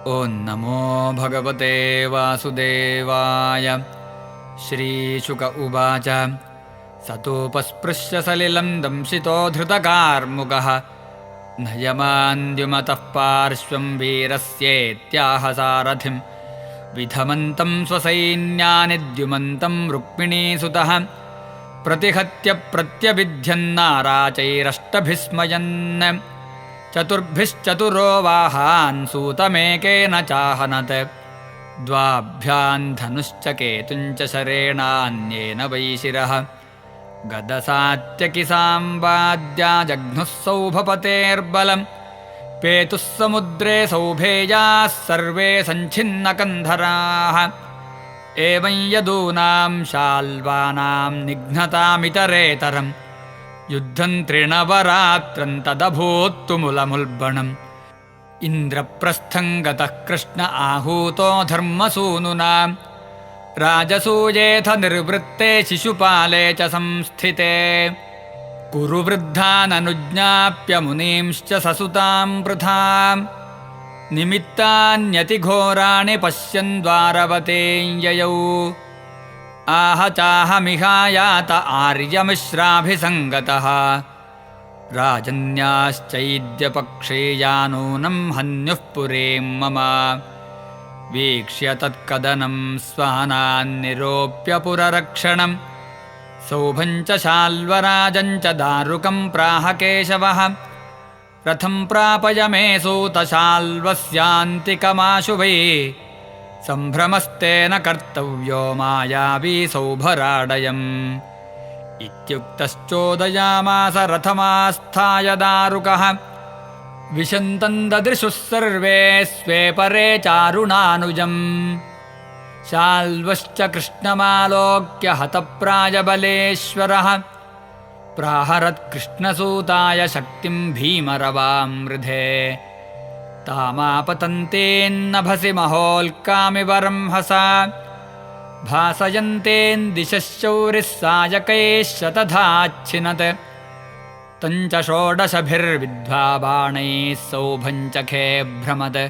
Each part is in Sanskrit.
ॐ नमो भगवते वासुदेवाय। श्रीशुक उवाच सतोपस्पृश्य सलिलं दंशितो धृतकार्मुकः नयमान्द्युमतः पार्श्वं वीरस्येत्याह सारथिं विधमन्तं स्वसैन्यानि द्युमन्तं रुक्मिणीसुतः प्रतिहत्य प्रत्यभिध्यन्नाराचैरष्टभिस्मयन् चतुर्भिश्चतुरो वाहान् सूतमेकेन चाहनत् द्वाभ्यां धनुश्च केतुञ्च शरेणान्येन वै शिरः गदसात्यकिसाम्बाद्या जघ्नुः सौभपतेर्बलम् पेतुः समुद्रे सौभेयाः सर्वे सञ्छिन्नकन्धराः एवं यदूनां शाल्वानां निघ्नतामितरेतरम् युद्धं त्रिणवरात्रं तदभूत्तुमुलमुल्बणम् इन्द्रप्रस्थं गतः कृष्ण आहूतो धर्मसूनुना राजसूयेऽथ निर्वृत्ते शिशुपाले च संस्थिते कुरुवृद्धाननुज्ञाप्य मुनींश्च ससुतां वृथा निमित्तान्यतिघोराणि पश्यन् द्वारवते ययौ आह चाहमिहायात आर्यमिश्राभिसङ्गतः राजन्याश्चैद्यपक्षीयानूनं हन्युः पुरीं मम वीक्ष्य तत्कदनं स्वानान्निरोप्य पुररक्षणं सौभं च शाल्वराजं च दारुकं प्राह केशवः रथं प्रापय मे सूतशाल्वस्यान्तिकमाशु वै सम्भ्रमस्तेन कर्तव्यो मायावी सौभराडयम् इत्युक्तश्चोदयामास रथमास्थाय दारुकः विशन्तं ददृशुः सर्वे स्वे परे चारुणानुजम् शाल्वश्च कृष्णमालोक्य हतप्रायबलेश्वरः प्राहरत्कृष्णसूताय शक्तिं भीमरवामृधे तामापतन्तेन्नभसि महोल्कामिव रंहसा भासयन्तेन्दिशः शौरिः सायकैः शतधाच्छिनत् तञ्च षोडशभिर्विद्ध्वा बाणैः सौभं च खेभ्रमत्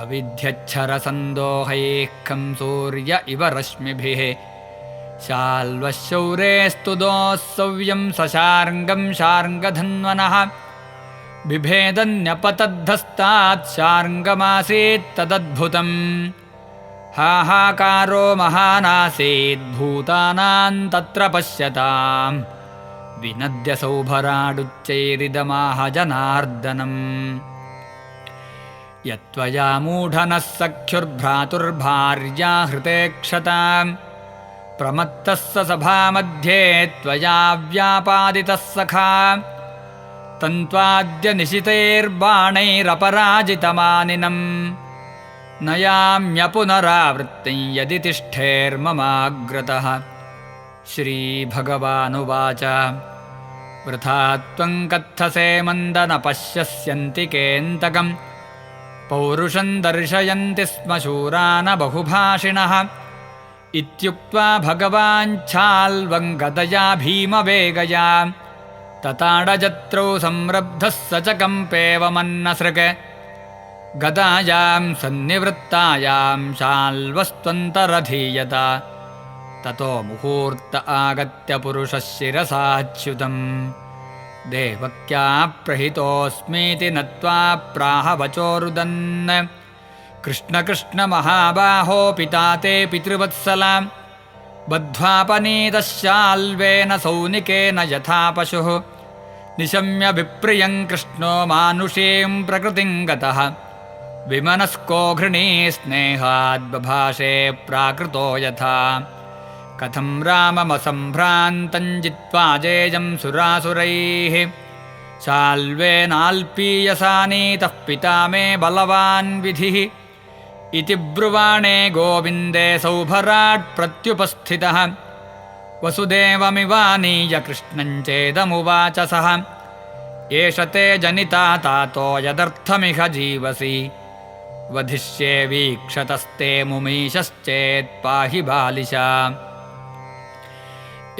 अविध्यच्छरसन्दोहैः खं सूर्य इव रश्मिभिः शाल्वः शौरेस्तु दोःसव्यं सशार्ङ्गं शार्ङ्गधन्वनः बिभेदन्यपतद्धस्तात् शार्ङ्गमासीत्तदद्भुतम् हाहाकारो महानासीद्भूतानां तत्र पश्यताम् विनद्य सौभराडुच्चैरिदमाह जनार्दनम् यत्त्वया मूढनः सख्युर्भ्रातुर्भार्या हृते क्षताम् प्रमत्तः स सभामध्ये त्वया व्यापादितः सखा तन्त्वाद्य निशितैर्बाणैरपराजितमानिनम् नयाम्यपुनरावृत्तिं यदि तिष्ठेर्ममाग्रतः। श्रीभगवानुवाच वृथा त्वं कत्थसे मन्दन पश्यस्यन्तिकेऽन्तकम् पौरुषं दर्शयन्ति स्म शूरान बहुभाषिणः इत्युक्त्वा भगवान् छाल्वं गदया भीमवेगया तताडजत्रौ संरब्धः स च कम्पेवमन्नसृक् गदायां सन्निवृत्तायां शाल्वस्त्वन्तरधीयत ततो मुहूर्त आगत्य पुरुषः शिरसाच्युतम् देवक्याः प्रहितोऽस्मीति नत्वा प्राह वचोरुदन् कृष्ण कृष्ण महाबाहो पिता ते पितृवत्सला बद्ध्वापनीतः शाल्वेन सौनिकेन यथा पशुः निशम्य विप्रियं कृष्णो मानुषीं प्रकृतिं गतः विमनस्को घृणी स्नेहाद्बभाषे प्राकृतो यथा कथं राममसम्भ्रान्तं जित्वा जेयं सुरासुरैः शाल्वेनाल्पीयसानीतः पिता मे बलवान् विधिः इति ब्रुवाणे गोविन्दे सौभराट् प्रत्युपस्थितः वसुदेवमिवानीय कृष्णं चेदमुवाच सः एष ते जनिता तातो यदर्थमिह जीवसि वधिष्ये वीक्षतस्ते मुमीशश्चेत् पाहि बालिशा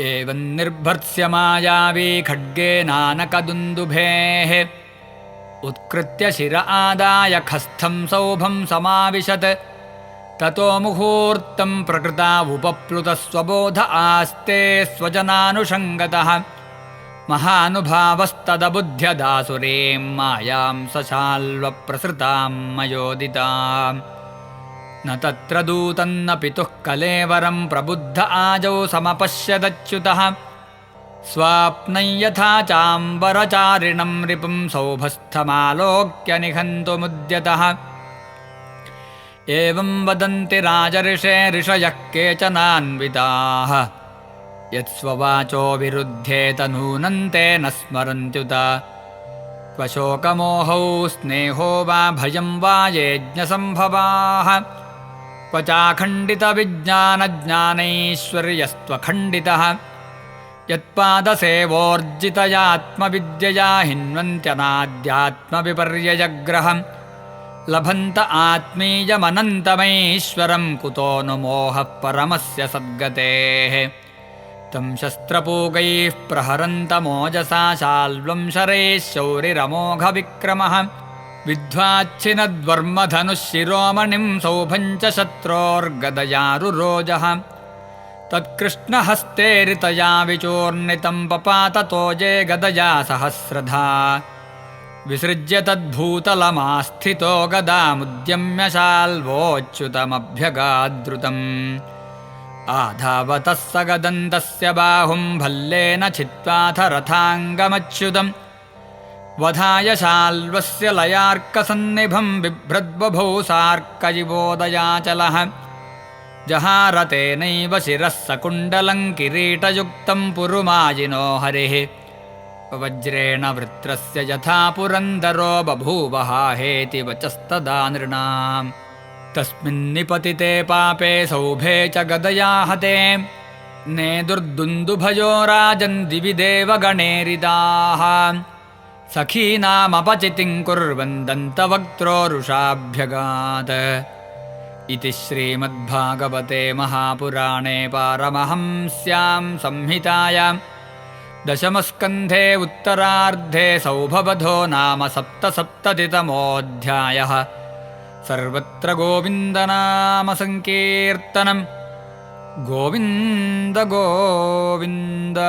एवं निर्भर्त्स्य मायावी खड्गेनानकदुन्दुभेः उत्कृत्य शिर आदाय खस्थं सौभं समाविशत् ततो मुहूर्तं प्रकृता उपप्लुतः स्वबोध आस्ते स्वजनानुषङ्गतः महानुभावस्तदबुध्यदासुरीं मायां सशाल्वप्रसृतां मयोदिताम् न तत्र दूतन्न पितुः कलेवरं प्रबुद्ध आजौ समपश्यदच्युतः स्वाप्नं यथा चाम्बरचारिणं रिपुं सौभस्थमालोक्य निहन्तुमुद्यतः एवं वदन्ति राजऋषे ऋषयः केचनान्विताः यत्स्ववाचो विरुध्येत नूनं ते न स्मरन्त्युत क्व शोकमोहौ स्नेहो वा भयं वा येज्ञसम्भवाः क्व चाखण्डितविज्ञानज्ञानैश्वर्यस्त्वखण्डितः यत्पादसेवोर्जितयात्मविद्यया हिन्वन्त्यनाद्यात्मविपर्ययग्रहम् लभन्त आत्मीयमनन्तमैश्वरं कुतो नु मोहः परमस्य सद्गतेः तं शस्त्रपूगैः प्रहरन्तमोजसा शाल्वं शरैः शौरिरमोघविक्रमः विद्ध्वाच्छिनद्वर्मधनुः शिरोमणिं सौभं च शत्रोर्गदयारुरोजः तत्कृष्णहस्तेरितया विचूर्णितं पपाततोजे गदया सहस्रधा विसृज्य तद्भूतलमास्थितो गदामुद्यम्य शाल्वोच्युतमभ्यगाद्रुतम् आधावतः स गदन्तस्य बाहुं भल्लेन छित्त्वाथ रथाङ्गमच्युतम् वधाय शाल्वस्य लयार्कसन्निभं बिभ्रद्बभौ सार्कजिवोदयाचलः जहारतेनैव शिरः सकुण्डलं किरीटयुक्तं पुरुमाजिनो हरिः वज्रेण वृत्रस्य यथा पुरन्दरो बभूवहाहेति वचस्तदा नृणाम् तस्मिन्निपतिते पापे सौभे च गदया हते नेदुर्दुन्दुभयो राजन् दिवि देवगणेरिदाः सखीनामपचितिं कुर्वन् दन्तवक्त्रोरुषाभ्यगात् इति श्रीमद्भागवते महापुराणे पारमहंस्यां संहितायां दशमस्कन्धे उत्तरार्धे सौभवधो नाम सप्तसप्ततितमोऽध्यायः सर्वत्र गोविन्दनामसङ्कीर्तनं गोविन्द गोविन्द।